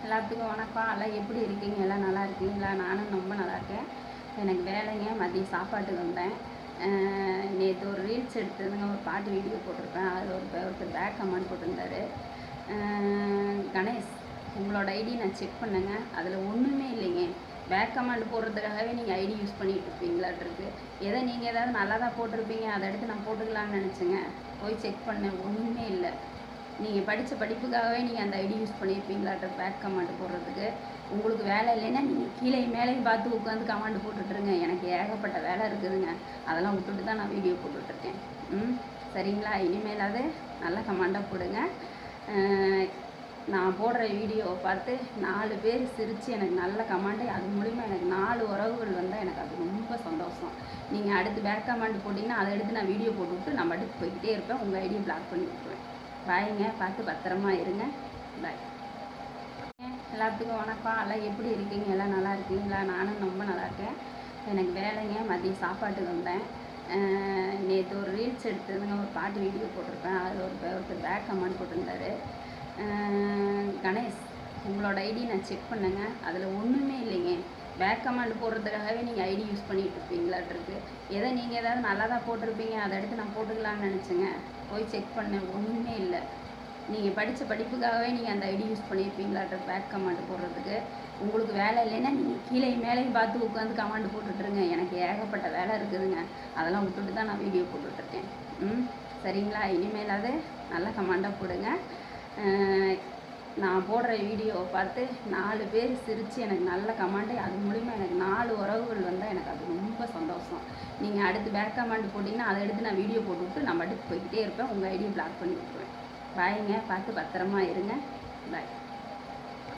எல்லாத்துக்கும் வணக்கம். எல்லாம் எப்படி இருக்கீங்க? எல்லாம் நல்லா இருக்கீங்களா? நானும் ரொம்ப நல்லா இருக்கேன். எனக்கு வேலைங்க, மதியம் சாப்பாட்டுக்கு வந்தேன். நேற்று ஒரு ரீல்ஸ் எடுத்ததுங்க, ஒரு பாட்டு வீடியோ போட்டிருப்பேன். அதில் ஒருத்தர் பேக் கமெண்ட் போட்டிருந்தாரு. கணேஷ், உங்களோட ஐடி நான் செக் பண்ணேங்க, அதில் ஒன்றுமே இல்லைங்க. பேக் கமெண்ட் போடுறதுக்காகவே நீங்கள் ஐடி யூஸ் பண்ணிகிட்டு இருப்பீங்களாட்டிருக்கு. நீங்கள் ஏதாவது நல்லா தான் போட்டிருப்பீங்க, அதை எடுத்து நான் போட்டுக்கலான்னு நினச்சேங்க. போய் செக் பண்ணேன், ஒன்றுமே இல்லை. நீங்கள் படித்த படிப்புக்காகவே நீங்கள் அந்த ஐடி யூஸ் பண்ணியிருப்பீங்களாட்ட பேக் கமெண்ட் போடுறதுக்கு. உங்களுக்கு வேலை இல்லைன்னா நீங்கள் கீழே மேலேயும் பார்த்து உட்காந்து கமெண்ட் போட்டுட்ருங்க. எனக்கு ஏகப்பட்ட வேலை இருக்குதுங்க, அதெல்லாம் விட்டுட்டு தான் நான் வீடியோ போட்டுட்ருக்கேன். சரிங்களா? இனிமேலாவது நல்ல கமெண்டாக போடுங்க. நான் போடுற வீடியோவை பார்த்து 4 பேர் சிரித்து எனக்கு நல்ல கமெண்ட்டு, அது மூலிமா எனக்கு 4 உறவுகள் வந்தால் எனக்கு அது ரொம்ப சந்தோஷம். நீங்கள் அடுத்து பேக் கமெண்ட் போட்டிங்கன்னா அதை எடுத்து நான் வீடியோ போட்டுவிட்டு நான் பாட்டுக்கு போய்கிட்டே இருப்பேன். உங்கள் ஐடியை பிளாக் பண்ணி விட்டுருவேன். பாய்ங்க, பார்த்து பத்திரமா இருங்க. பாய். எல்லாத்துக்கும் வணக்கம். எல்லாம் எப்படி இருக்கீங்க? எல்லாம் நல்லா இருக்கீங்களா? நானும் ரொம்ப நல்லா இருக்கேன். எனக்கு வேலைங்க, மதியம் சாப்பாட்டுக்கு வந்தேன். நேற்று ஒரு ரீல்ஸ் எடுத்ததுங்க, ஒரு பாட்டு வீடியோ போட்டிருப்பேன். அதில் ஒருத்தர் பேக் கமெண்ட் போட்டிருந்தாரு. கணேஷ், உங்களோட ஐடி நான் செக் பண்ணேங்க, அதில் ஒன்றுமே இல்லைங்க. பேக் கமெண்ட் போடுறதுக்காகவே நீங்கள் ஐடி யூஸ் பண்ணிகிட்டு இருப்பீங்களாட்டிருக்கு. நீங்கள் ஏதாவது நல்லா தான் போட்டிருப்பீங்க, அதை எடுத்து நான் போட்டுக்கலான்னு நினச்சேங்க. போய் செக் பண்ணேன், ஒன்றுமே இல்லை. நீங்கள் படித்த படிப்புக்காகவே நீங்கள் அந்த ஐடி யூஸ் பண்ணியிருப்பீங்களாட்ட பேக் கமெண்ட் போடுறதுக்கு. உங்களுக்கு வேலை இல்லைன்னா நீங்கள் கீழே மேலேயும் பார்த்து உட்காந்து கமெண்ட் போட்டுட்ருங்க. எனக்கு ஏகப்பட்ட வேலை இருக்குதுங்க, அதெல்லாம் விட்டுட்டு தான் நான் வீடியோ போட்டுட்ருக்கேன். சரிங்களா? இனிமேலாவது நல்ல கமெண்டாக போடுங்க. நான் போடுற வீடியோவை பார்த்து 4 பேர் சிரித்து எனக்கு நல்ல கமெண்ட்டு, அது மூலிமா எனக்கு 4 உறவுகள் வந்தால் எனக்கு அது ரொம்ப சந்தோஷம். நீங்கள் அடுத்து பேக் கமெண்ட் போட்டிங்கன்னா அதை எடுத்து நான் வீடியோ போட்டுவிட்டு நான் பாட்டுக்கு போய்கிட்டே இருப்பேன். உங்கள் ஐடியை பிளாக் பண்ணி விட்டுருவேன். பாய்ங்க, பார்த்து பத்திரமா இருங்க. பாய்.